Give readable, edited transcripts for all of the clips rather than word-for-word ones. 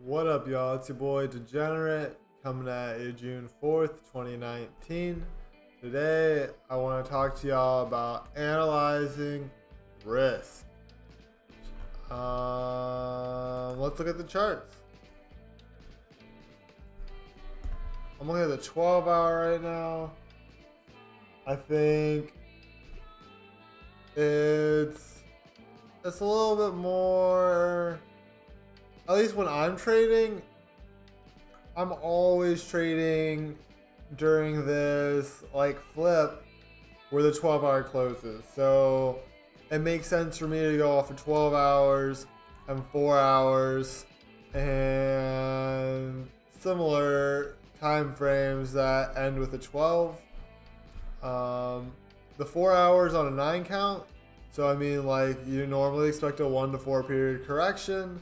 What up, y'all? It's your boy Degenerate coming at you June 4th, 2019. Today, I want to talk to y'all about analyzing risk. Let's look at the charts. I'm looking at the 12-hour right now. I think it's a little bit more. At least when I'm trading, I'm always trading during this like flip where the 12-hour closes. So it makes sense for me to go off of 12 hours and 4 hours and similar time frames that end with a 12. The 4 hours on a 9 count. So I mean, like, you normally expect a 1 to 4 period correction.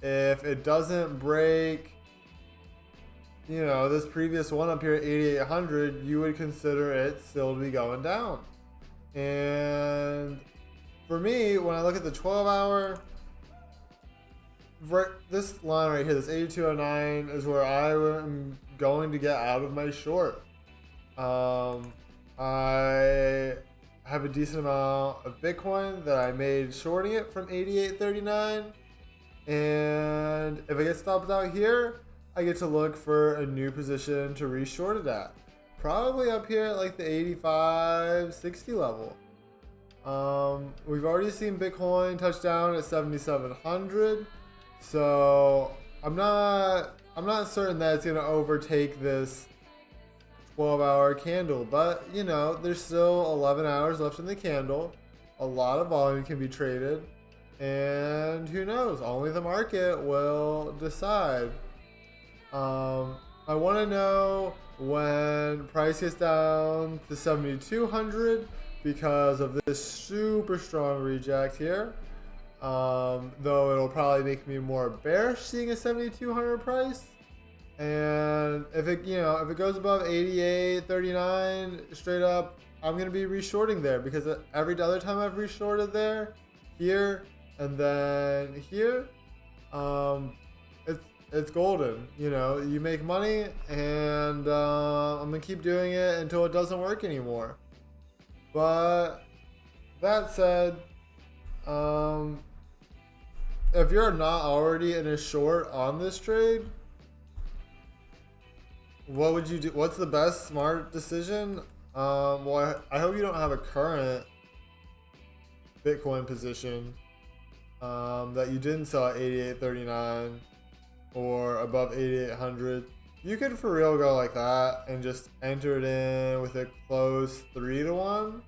If it doesn't break, this previous one up here at 8,800, you would consider it still to be going down. And for me, when I look at the 12-hour, this line right here, this 8209, is where I am going to get out of my short. I have a decent amount of Bitcoin that I made shorting it from 8839. And if I get stopped out here, I get to look for a new position to reshort it at. Probably up here at like the 85, 60 level. We've already seen Bitcoin touch down at 7,700. So I'm not certain that it's gonna overtake this 12-hour candle, but there's still 11 hours left in the candle. A lot of volume can be traded. And who knows? Only the market will decide. I want to know when price gets down to 7,200 because of this super strong reject here. Though it'll probably make me more bearish seeing a 7,200 price. And if it goes above 88.39 straight up, I'm gonna be reshorting there because every other time I've reshorted there, here. And then here, it's golden. You make money, and I'm gonna keep doing it until it doesn't work anymore. But that said, if you're not already in a short on this trade, what would you do? What's the best smart decision? Well, I hope you don't have a current Bitcoin position that you didn't sell at 88.39 or above 8,800. You could for real go like that and just enter it in with a close 3-to-1.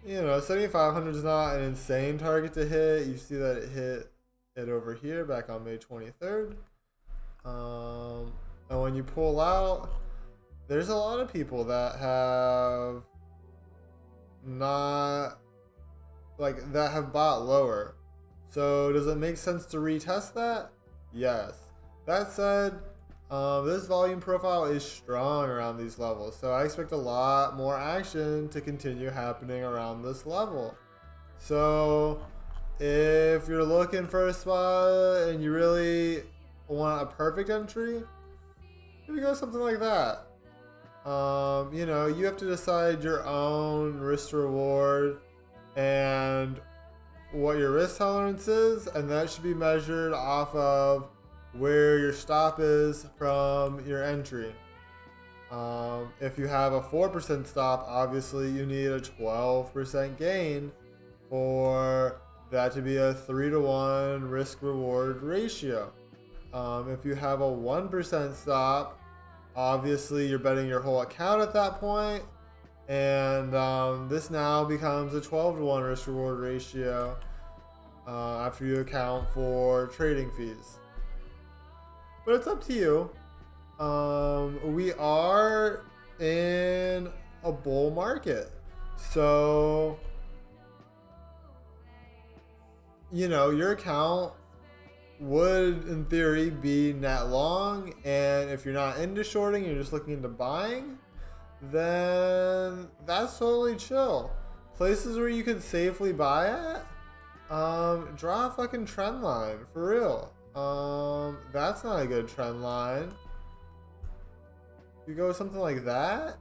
7,500 is not an insane target to hit. You see that it hit it over here back on May 23rd. And when you pull out, there's a lot of people that have bought lower. So does it make sense to retest that? Yes. That said, this volume profile is strong around these levels. So I expect a lot more action to continue happening around this level. So if you're looking for a spot and you really want a perfect entry, maybe go something like that. You have to decide your own risk to reward and what your risk tolerance is, and that should be measured off of where your stop is from your entry. If you have a 4% stop, obviously you need a 12% gain for that to be a 3-to-1 risk reward ratio. If you have a 1% stop, obviously you're betting your whole account at that point. And this now becomes a 12-to-1 risk reward ratio after you account for trading fees. But it's up to you. We are in a bull market. So, your account would, in theory, be net long. And if you're not into shorting, you're just looking into buying, then that's totally chill. Places where you could safely buy at, draw a fucking trend line for real. That's not a good trend line. You go with something like that,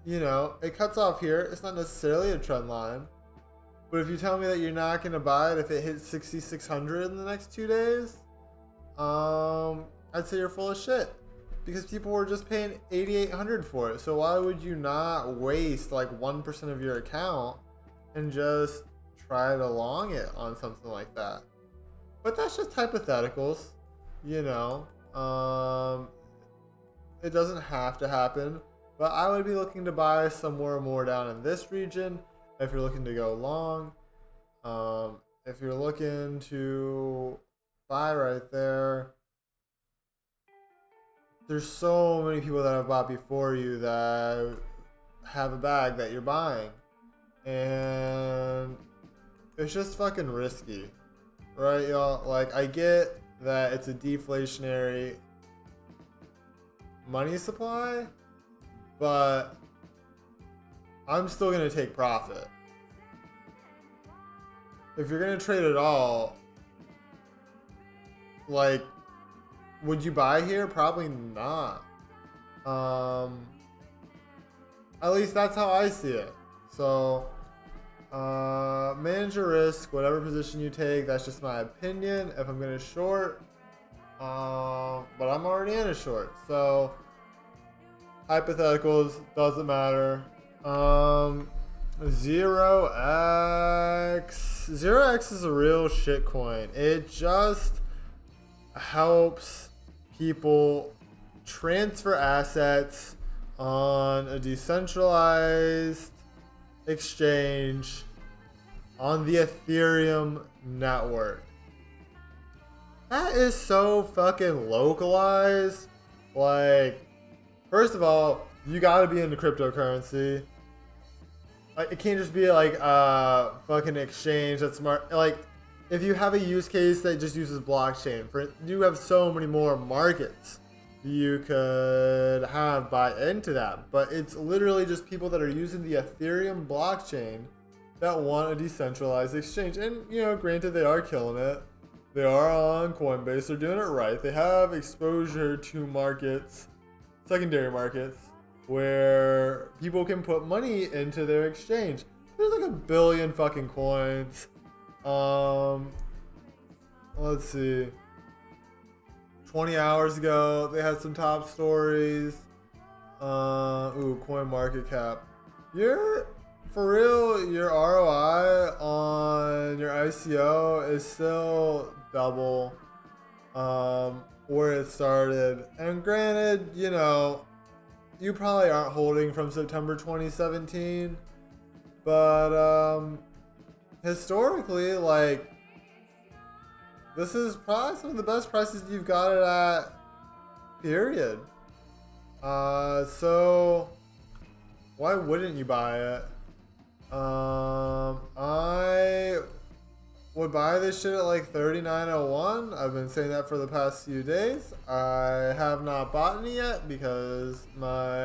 you know, it cuts off here. It's not necessarily a trend line. But if you tell me that you're not going to buy it if it hits 6,600 in the next 2 days, I'd say you're full of shit. Because people were just paying 8,800 for it. So why would you not waste like 1% of your account and just try to long it on something like that? But that's just hypotheticals, you know. It doesn't have to happen. But I would be looking to buy somewhere more down in this region if you're looking to go long. If you're looking to buy right there, there's so many people that have bought before you that have a bag that you're buying. And it's just fucking risky. Right, y'all? Like, I get that it's a deflationary money supply, but I'm still going to take profit. If you're going to trade at all, like, would you buy here? Probably not. At least that's how I see it. So, manage your risk, whatever position you take. That's just my opinion. If I'm going to short, but I'm already in a short. So, hypotheticals, doesn't matter. 0x. 0x is a real shitcoin. It just helps people transfer assets on a decentralized exchange on the Ethereum network. That is so fucking localized. Like, first of all, you gotta be into cryptocurrency. Like, it can't just be like a fucking exchange that's smart. Like, if you have a use case that just uses blockchain, you have so many more markets you could have buy into that. But it's literally just people that are using the Ethereum blockchain that want a decentralized exchange. And, you know, granted, they are killing it. They are on Coinbase. They're doing it right. They have exposure to markets, secondary markets, where people can put money into their exchange. There's like 1 billion fucking coins. Let's see. 20 hours ago, they had some top stories. Coin market cap. For real, your ROI on your ICO is still double where it started. And granted, you know, you probably aren't holding from September 2017, but historically, like, this is probably some of the best prices you've got it at, period. So why wouldn't you buy it? I would buy this shit at like 39.01. I've been saying that for the past few days. I have not bought any yet because my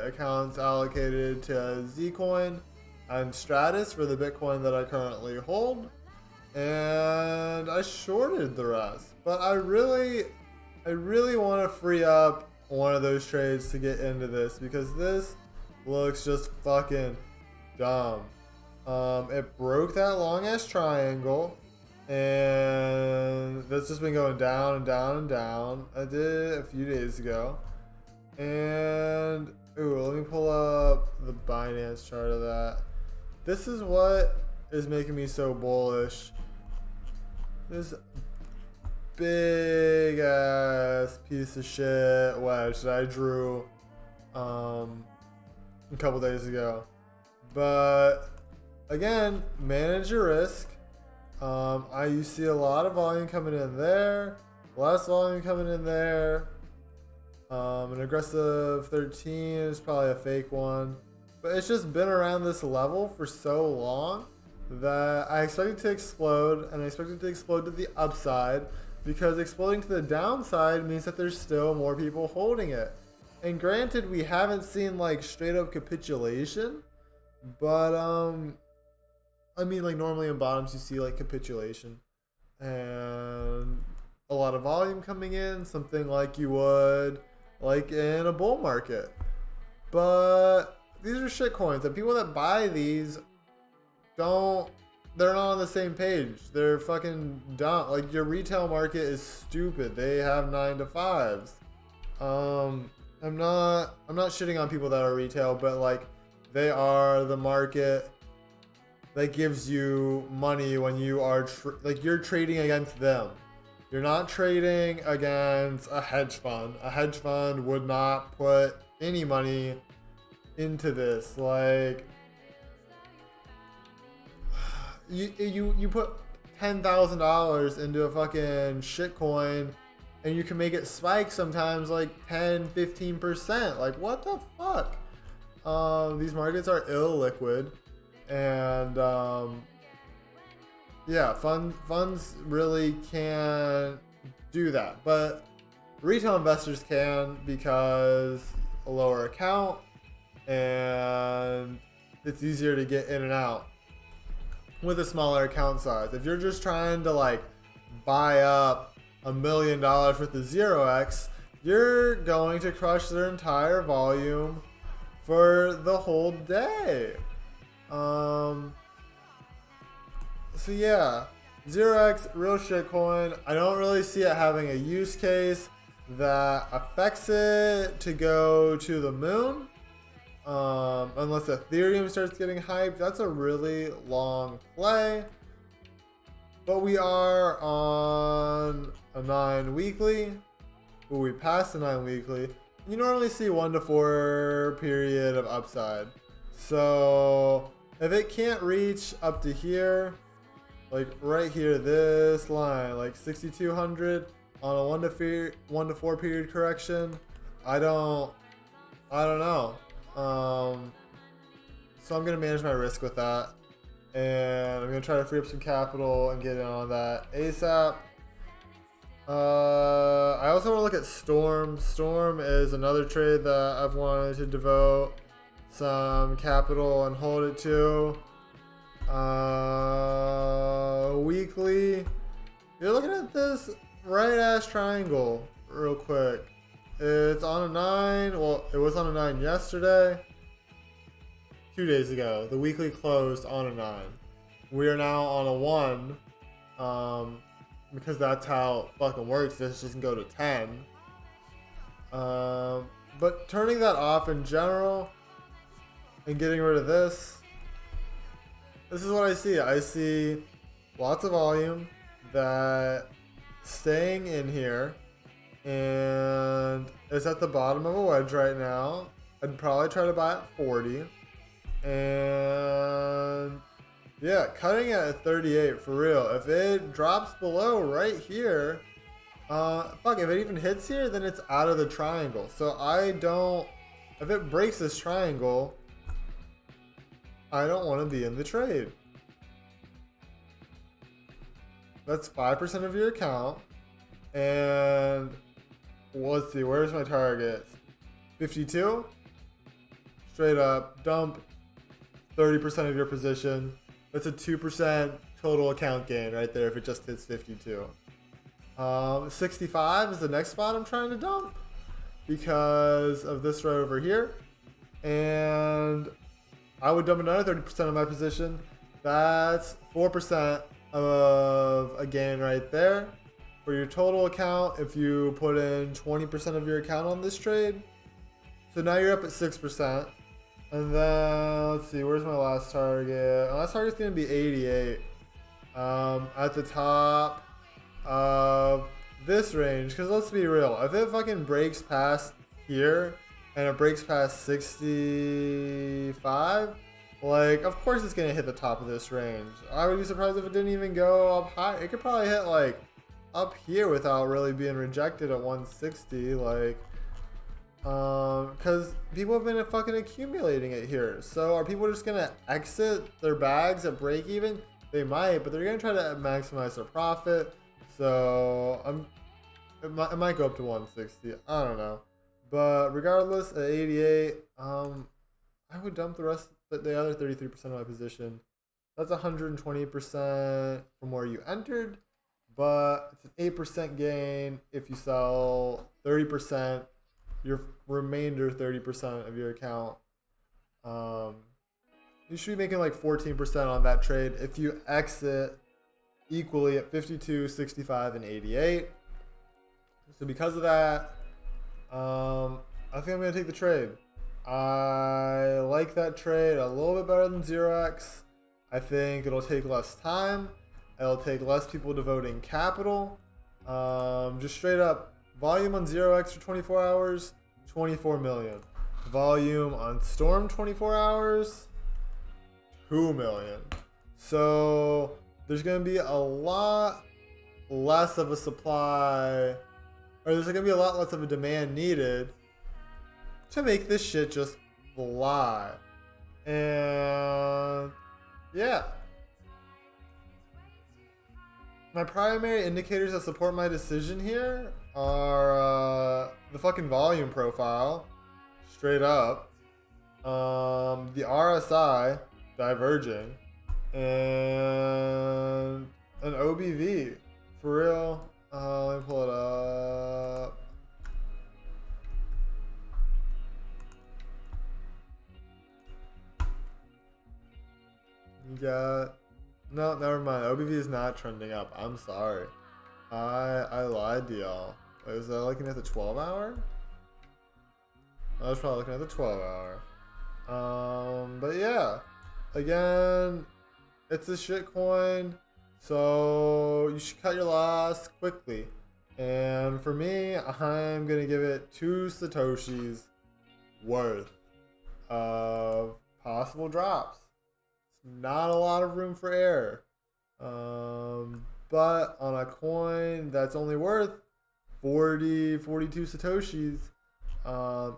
account's allocated to Zcoin and Stratus for the Bitcoin that I currently hold. And I shorted the rest. But I really want to free up one of those trades to get into this because this looks just fucking dumb. It broke that long ass triangle, and that's just been going down and down and down. I did it a few days ago, and let me pull up the Binance chart of that. This is what is making me so bullish. This big ass piece of shit wedge that I drew a couple days ago. But again, manage your risk. You see a lot of volume coming in there, less volume coming in there. An aggressive 13 is probably a fake one, but it's just been around this level for so long that I expect it to explode, and I expect it to explode to the upside, because exploding to the downside means that there's still more people holding it. And granted, we haven't seen like straight up capitulation, but I mean, like, normally in bottoms you see like capitulation, and lot of volume coming in, something like you would like in a bull market. But these are shit coins, and people that buy these they're not on the same page. They're fucking dumb. Like, your retail market is stupid. They have 9 to 5s. I'm not shitting on people that are retail, but like, they are the market that gives you money when you are you're trading against them. You're not trading against a hedge fund. A hedge fund would not put any money into this. Like, you put $10,000 into a fucking shitcoin, and you can make it spike sometimes like 10-15%. Like, what the fuck? These markets are illiquid, and yeah, funds really can't do that, but retail investors can, because a lower account and it's easier to get in and out with a smaller account size. If you're just trying to like buy up $1 million worth of 0x, you're going to crush their entire volume for the whole day. So yeah, 0x, real shitcoin. I don't really see it having a use case that affects it to go to the moon. Unless Ethereum starts getting hyped. That's a really long play. But we are on a 9 weekly. Ooh, we passed the 9 weekly. You normally see 1 to 4 period of upside. So if it can't reach up to here, like right here, this line, like 6,200 on a 1 to 4 period correction, I don't know. So I'm gonna manage my risk with that, and I'm gonna try to free up some capital and get in on that ASAP. I also want to look at Storm. Storm is another trade that I've wanted to devote some capital and hold it to. Weekly, you're looking at this right ass triangle real quick. It's on a 9. Well, it was on a 9 yesterday. 2 days ago, the weekly closed on a 9. We are now on a 1, because that's how it fucking works. This doesn't go to 10. But turning that off in general and getting rid of this is what I see. I see lots of volume that staying in here, and it's at the bottom of a wedge right now. I'd probably try to buy at 40. And yeah, cutting at 38 for real. If it drops below right here, fuck, if it even hits here, then it's out of the triangle. So if it breaks this triangle, I don't want to be in the trade. That's 5% of your account. And let's see, where's my target? 52? Straight up, dump 30% of your position. That's a 2% total account gain right there if it just hits 52. 65 is the next spot I'm trying to dump because of this right over here. And I would dump another 30% of my position. That's 4% of a gain right there. For your total account, if you put in 20% of your account on this trade, so now you're up at 6%. And then, let's see, where's my last target? My last target's going to be 88. At the top of this range. Because let's be real, if it fucking breaks past here, and it breaks past 65, like, of course it's going to hit the top of this range. I would be surprised if it didn't even go up high. It could probably hit, like, up here without really being rejected at 160, like, because people have been fucking accumulating it here. So are people just gonna exit their bags at break even? They might, but they're gonna try to maximize their profit. So it might go up to 160. I don't know, but regardless, at 88, I would dump the other 33% of my position. That's 120% from where you entered. but it's an 8% gain if you sell 30%, your remainder 30% of your account. You should be making like 14% on that trade if you exit equally at 52, 65, and 88. So because of that, I think I'm going to take the trade. I like that trade a little bit better than 0x. I think it'll take less time. It'll take less people devoting capital. Just straight up, volume on 0x for 24 hours, 24 million. Volume on Storm 24 hours, 2 million. So there's going to be a lot less of a supply, or there's going to be a lot less of a demand needed to make this shit just fly. And yeah. My primary indicators that support my decision here are the fucking volume profile, straight up, the RSI diverging, and an OBV. For real. Let me pull it up. You got... No, never mind. OBV is not trending up. I'm sorry. I lied to y'all. Was I looking at the 12 hour? I was probably looking at the 12 hour. But yeah. Again, it's a shitcoin. So you should cut your loss quickly. And for me, I'm going to give it 2 Satoshis worth of possible drops. Not a lot of room for error. But on a coin that's only worth 40, 42 Satoshis,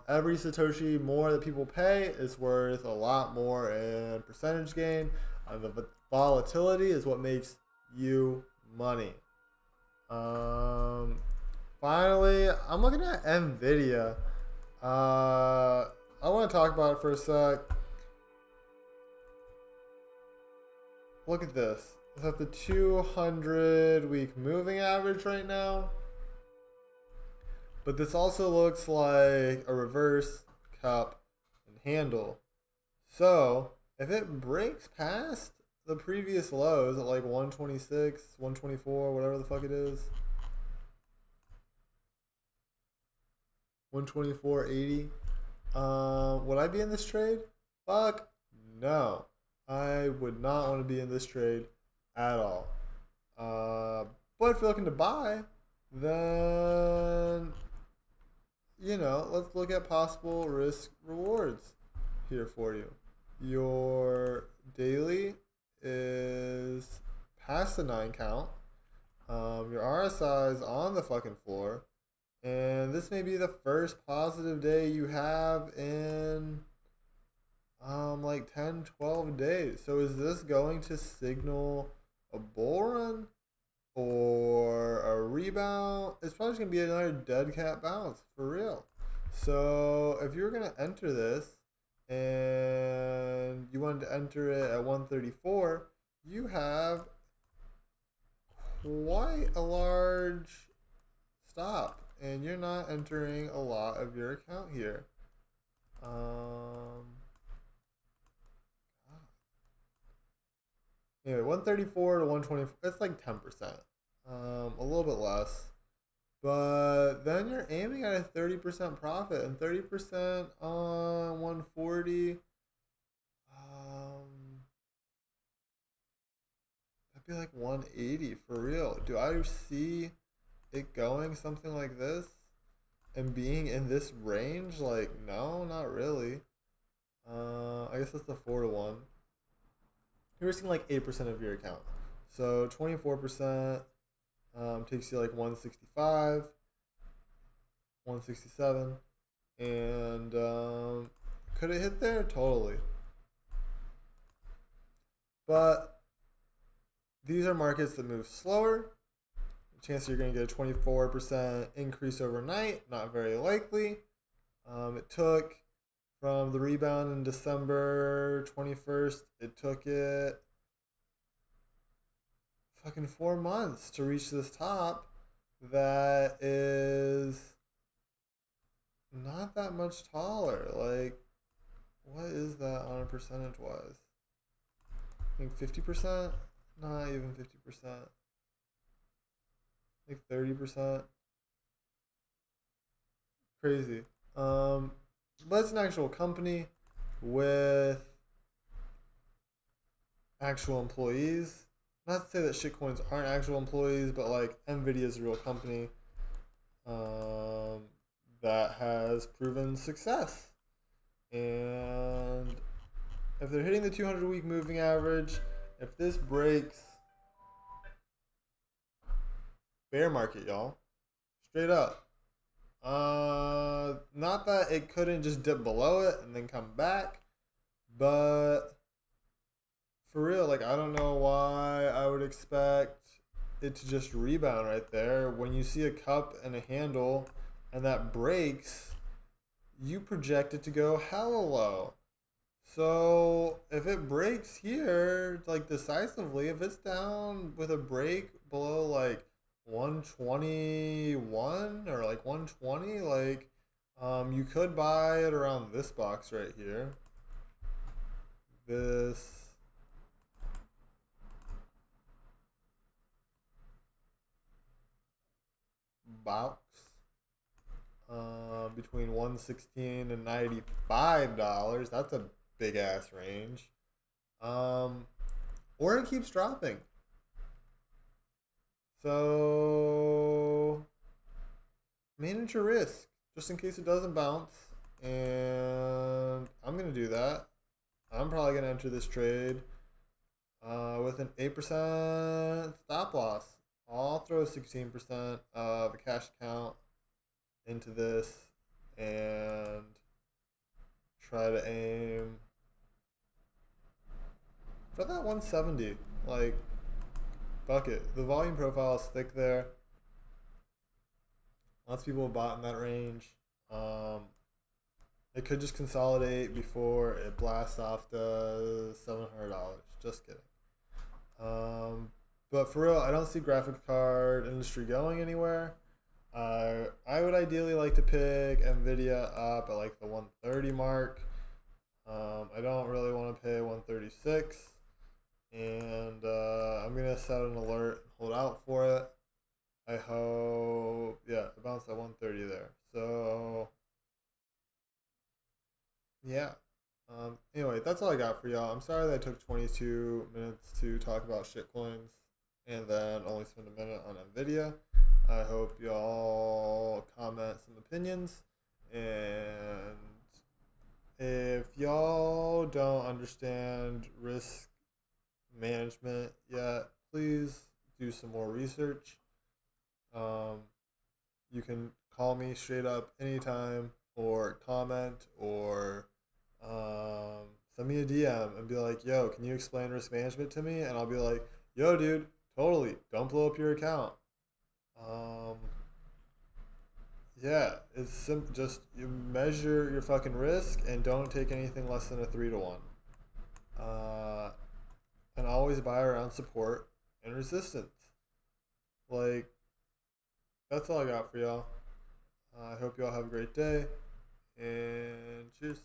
every Satoshi more that people pay is worth a lot more in percentage gain. The volatility is what makes you money. Finally, I'm looking at NVDA. I want to talk about it for a sec. Look at this. It's at the 200-week moving average right now. But this also looks like a reverse cup and handle. So, if it breaks past the previous lows at like 126, 124, whatever the fuck it is, 124.80, would I be in this trade? Fuck no. I would not want to be in this trade at all. But if you're looking to buy, then, you know, let's look at possible risk rewards here for you. Your daily is past the 9 count. Your RSI is on the fucking floor. And this may be the first positive day you have in like 10, 12 days. So is this going to signal a bull run or a rebound? It's probably going to be another dead cat bounce for real. So if you're going to enter this and you wanted to enter it at 134, you have quite a large stop, and you're not entering a lot of your account here. Anyway, 134 to 124, it's like 10%. A little bit less. But then you're aiming at a 30% profit, and 30% on 140, that'd be like 180 for real. Do I see it going something like this and being in this range? Like, no, not really. I guess that's the 4 to 1. You're risking like 8% of your account. So 24% takes you like 165, 167. And could it hit there? Totally. But these are markets that move slower. The chance you're going to get a 24% increase overnight, not very likely. It took... From the rebound in December 21st, it took it fucking 4 months to reach this top that is not that much taller. Like, what is that on a percentage wise? I think 50%? Not even 50%. Like 30%. Crazy. But it's an actual company with actual employees. Not to say that shitcoins aren't actual employees, but like NVDA is a real company that has proven success. And if they're hitting the 200-week moving average, if this breaks, bear market, y'all. Straight up. Not that it couldn't just dip below it and then come back, but for real, like, I don't know why I would expect it to just rebound right there. When you see a cup and a handle and that breaks, you project it to go hella low. So if it breaks here, like decisively, if it's down with a break below like 121 or like 120, like you could buy it around this box right here. This box between 116 and $95. That's a big ass range. Or it keeps dropping. So manage your risk just in case it doesn't bounce. And I'm gonna do that. I'm probably gonna enter this trade with an 8% stop loss. I'll throw 16% of a cash account into this and try to aim for that 170. Like, fuck it. The volume profile is thick there. Lots of people have bought in that range. It could just consolidate before it blasts off to $700. Just kidding. But for real, I don't see graphic card industry going anywhere. I would ideally like to pick NVIDIA up at like the 130 mark. I don't really want to pay 136. And I'm going to set an alert and hold out for it. I hope, yeah, it bounced at 130 there. So, yeah. Anyway, that's all I got for y'all. I'm sorry that I took 22 minutes to talk about shitcoins and then only spend a minute on NVIDIA. I hope y'all comment some opinions. And if y'all don't understand risk management yet, please do some more research. You can call me straight up anytime or comment or send me a DM and be like, yo, can you explain risk management to me? And I'll be like, yo, dude, totally. Don't blow up your account. Yeah, it's simple. Just you measure your fucking risk and don't take anything less than a 3-to-1. And always buy around support and resistance. Like, that's all I got for y'all. I hope y'all have a great day and cheers.